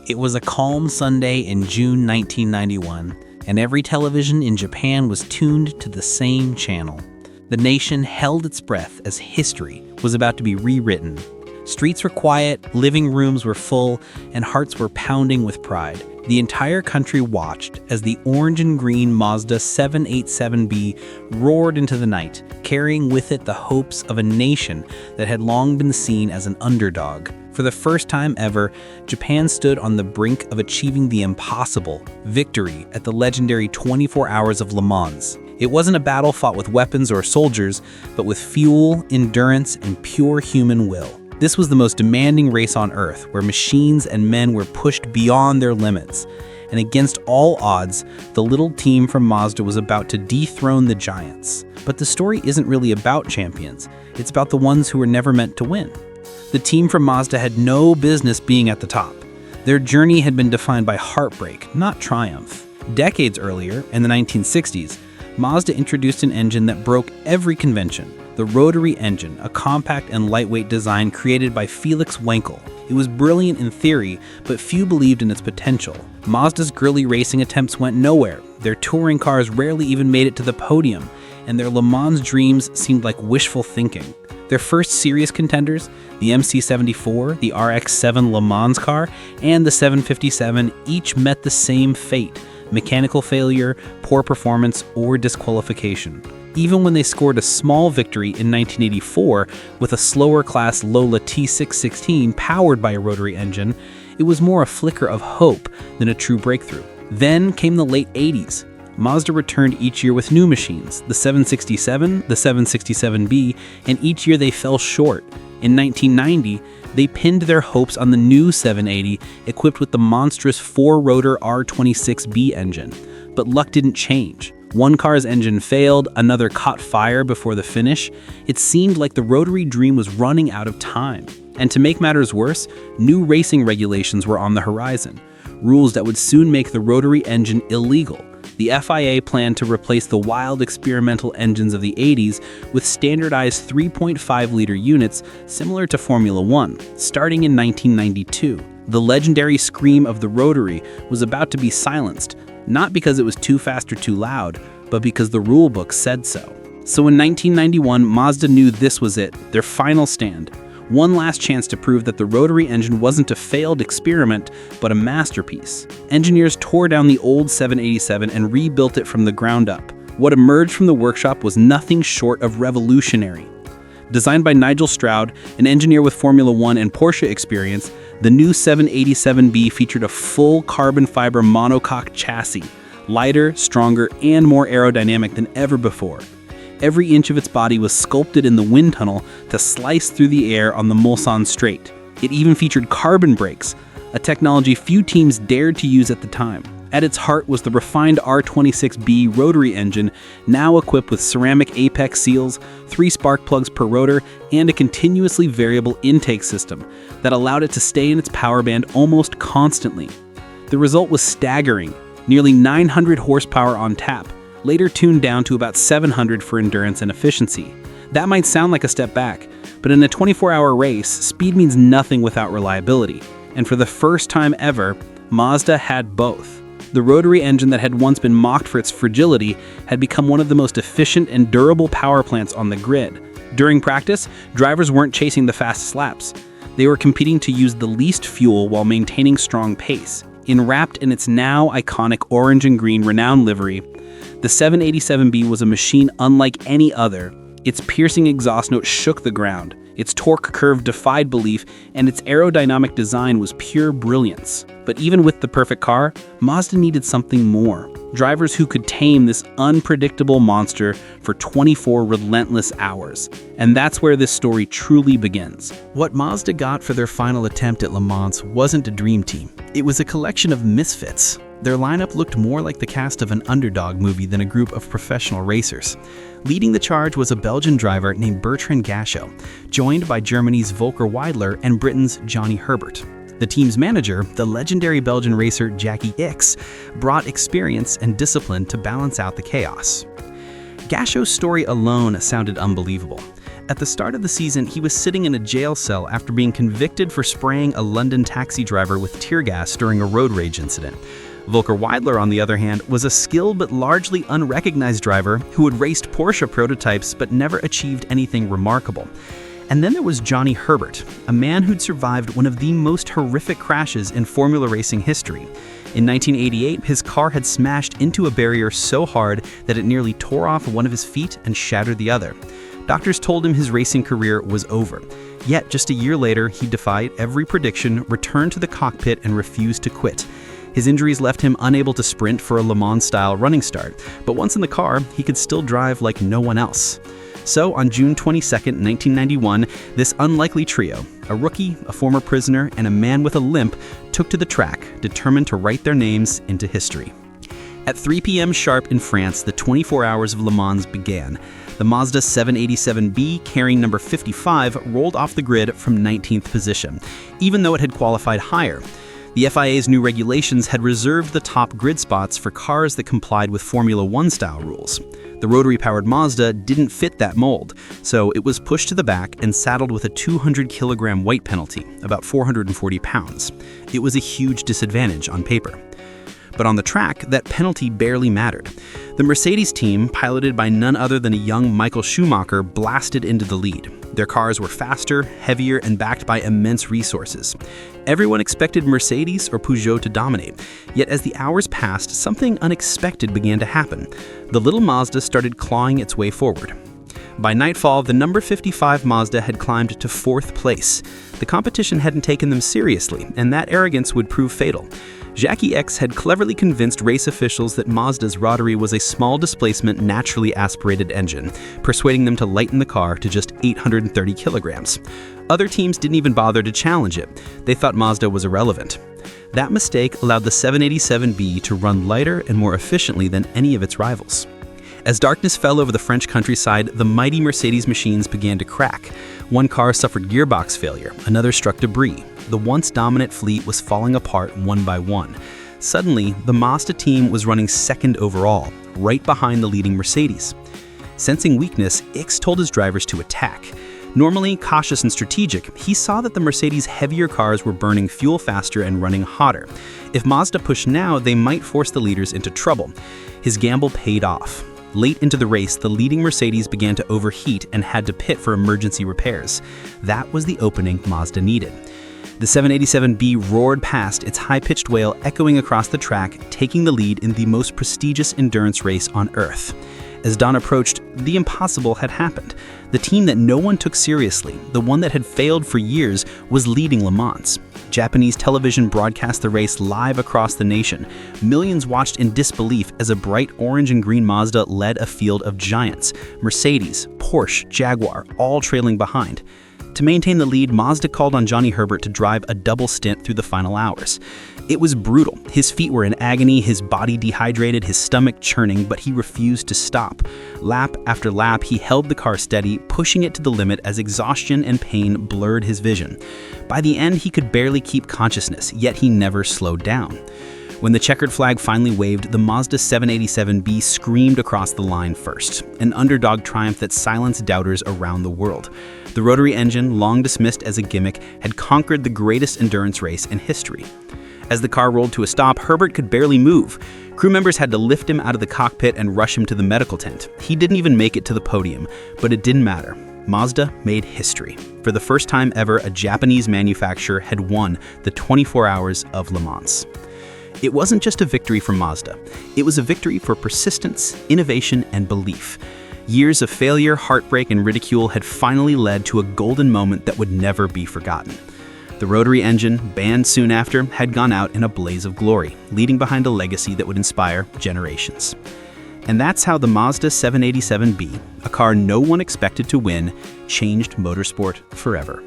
It was a calm Sunday in June 1991, and every television in Japan was tuned to the same channel. The nation held its breath as history was about to be rewritten. Streets were quiet, living rooms were full, and hearts were pounding with pride. The entire country watched as the orange and green Mazda 787B roared into the night, carrying with it the hopes of a nation that had long been seen as an underdog. For the first time ever, Japan stood on the brink of achieving the impossible, victory at the legendary 24 Hours of Le Mans. It wasn't a battle fought with weapons or soldiers, but with fuel, endurance, and pure human will. This was the most demanding race on Earth, where machines and men were pushed beyond their limits. And against all odds, the little team from Mazda was about to dethrone the giants. But the story isn't really about champions. It's about the ones who were never meant to win. The team from Mazda had no business being at the top. Their journey had been defined by heartbreak, not triumph. Decades earlier, in the 1960s, Mazda introduced an engine that broke every convention. The rotary engine, a compact and lightweight design created by Felix Wankel. It was brilliant in theory, but few believed in its potential. Mazda's girly racing attempts went nowhere. Their touring cars rarely even made it to the podium, and their Le Mans dreams seemed like wishful thinking. Their first serious contenders, the MC74, the RX-7 Le Mans car, and the 757, each met the same fate: mechanical failure, poor performance, or disqualification. Even when they scored a small victory in 1984 with a slower-class Lola T616 powered by a rotary engine, it was more a flicker of hope than a true breakthrough. Then came the late 80s. Mazda returned each year with new machines, the 767, the 767B, and each year they fell short. In 1990, they pinned their hopes on the new 780, equipped with the monstrous 4-rotor R26B engine. But luck didn't change. One car's engine failed, another caught fire before the finish. It seemed like the rotary dream was running out of time. And to make matters worse, new racing regulations were on the horizon, rules that would soon make the rotary engine illegal. The FIA planned to replace the wild experimental engines of the 80s with standardized 3.5-liter units similar to Formula One, starting in 1992. The legendary scream of the rotary was about to be silenced, not because it was too fast or too loud, but because the rulebook said so. So in 1991, Mazda knew this was it, their final stand. One last chance to prove that the rotary engine wasn't a failed experiment, but a masterpiece. Engineers tore down the old 787 and rebuilt it from the ground up. What emerged from the workshop was nothing short of revolutionary. Designed by Nigel Stroud, an engineer with Formula One and Porsche experience, the new 787B featured a full carbon fiber monocoque chassis, lighter, stronger, and more aerodynamic than ever before. Every inch of its body was sculpted in the wind tunnel to slice through the air on the Mulsanne Straight. It even featured carbon brakes, a technology few teams dared to use at the time. At its heart was the refined R26B rotary engine, now equipped with ceramic apex seals, 3 spark plugs per rotor, and a continuously variable intake system that allowed it to stay in its power band almost constantly. The result was staggering, nearly 900 horsepower on tap, later tuned down to about 700 for endurance and efficiency. That might sound like a step back, but in a 24-hour race, speed means nothing without reliability. And for the first time ever, Mazda had both. The rotary engine that had once been mocked for its fragility had become one of the most efficient and durable power plants on the grid. During practice, drivers weren't chasing the fastest laps. They were competing to use the least fuel while maintaining strong pace. Enwrapped in its now iconic orange and green renowned livery, the 787B was a machine unlike any other. Its piercing exhaust note shook the ground, its torque curve defied belief, and its aerodynamic design was pure brilliance. But even with the perfect car, Mazda needed something more. Drivers who could tame this unpredictable monster for 24 relentless hours. And that's where this story truly begins. What Mazda got for their final attempt at Le Mans wasn't a dream team. It was a collection of misfits. Their lineup looked more like the cast of an underdog movie than a group of professional racers. Leading the charge was a Belgian driver named Bertrand Gachot, joined by Germany's Volker Weidler and Britain's Johnny Herbert. The team's manager, the legendary Belgian racer Jackie Ickx, brought experience and discipline to balance out the chaos. Gachot's story alone sounded unbelievable. At the start of the season, he was sitting in a jail cell after being convicted for spraying a London taxi driver with tear gas during a road rage incident. Volker Weidler, on the other hand, was a skilled but largely unrecognized driver who had raced Porsche prototypes but never achieved anything remarkable. And then there was Johnny Herbert, a man who'd survived one of the most horrific crashes in Formula racing history. In 1988, his car had smashed into a barrier so hard that it nearly tore off one of his feet and shattered the other. Doctors told him his racing career was over. Yet, just a year later, he defied every prediction, returned to the cockpit, and refused to quit. His injuries left him unable to sprint for a Le Mans-style running start, but once in the car, he could still drive like no one else. So, on June 22, 1991, this unlikely trio, a rookie, a former prisoner, and a man with a limp, took to the track, determined to write their names into history. At 3 p.m. sharp in France, the 24 hours of Le Mans began. The Mazda 787B, carrying number 55, rolled off the grid from 19th position, even though it had qualified higher. The FIA's new regulations had reserved the top grid spots for cars that complied with Formula One-style rules. The rotary-powered Mazda didn't fit that mold, so it was pushed to the back and saddled with a 200-kilogram weight penalty, about 440 pounds. It was a huge disadvantage on paper. But on the track, that penalty barely mattered. The Mercedes team, piloted by none other than a young Michael Schumacher, blasted into the lead. Their cars were faster, heavier, and backed by immense resources. Everyone expected Mercedes or Peugeot to dominate, yet as the hours passed, something unexpected began to happen. The little Mazda started clawing its way forward. By nightfall, the number 55 Mazda had climbed to 4th place. The competition hadn't taken them seriously, and that arrogance would prove fatal. Jackie X had cleverly convinced race officials that Mazda's rotary was a small displacement, naturally aspirated engine, persuading them to lighten the car to just 830 kilograms. Other teams didn't even bother to challenge it. They thought Mazda was irrelevant. That mistake allowed the 787B to run lighter and more efficiently than any of its rivals. As darkness fell over the French countryside, the mighty Mercedes machines began to crack. One car suffered gearbox failure, another struck debris. The once dominant fleet was falling apart one by one. Suddenly, the Mazda team was running second overall, right behind the leading Mercedes. Sensing weakness, X told his drivers to attack. Normally cautious and strategic, he saw that the Mercedes' heavier cars were burning fuel faster and running hotter. If Mazda pushed now, they might force the leaders into trouble. His gamble paid off. Late into the race, the leading Mercedes began to overheat and had to pit for emergency repairs. That was the opening Mazda needed. The 787B roared past, its high-pitched wail echoing across the track, taking the lead in the most prestigious endurance race on Earth. As dawn approached, the impossible had happened. The team that no one took seriously, the one that had failed for years, was leading Le Mans. Japanese television broadcast the race live across the nation. Millions watched in disbelief as a bright orange and green Mazda led a field of giants. Mercedes, Porsche, Jaguar, all trailing behind. To maintain the lead, Mazda called on Johnny Herbert to drive a double stint through the final hours. It was brutal. His feet were in agony, his body dehydrated, his stomach churning, but he refused to stop. Lap after lap, he held the car steady, pushing it to the limit as exhaustion and pain blurred his vision. By the end, he could barely keep consciousness, yet he never slowed down. When the checkered flag finally waved, the Mazda 787B screamed across the line first, an underdog triumph that silenced doubters around the world. The rotary engine, long dismissed as a gimmick, had conquered the greatest endurance race in history. As the car rolled to a stop, Herbert could barely move. Crew members had to lift him out of the cockpit and rush him to the medical tent. He didn't even make it to the podium, but it didn't matter. Mazda made history. For the first time ever, a Japanese manufacturer had won the 24 hours of Le Mans. It wasn't just a victory for Mazda. It was a victory for persistence, innovation, and belief. Years of failure, heartbreak, and ridicule had finally led to a golden moment that would never be forgotten. The rotary engine, banned soon after, had gone out in a blaze of glory, leaving behind a legacy that would inspire generations. And that's how the Mazda 787B, a car no one expected to win, changed motorsport forever.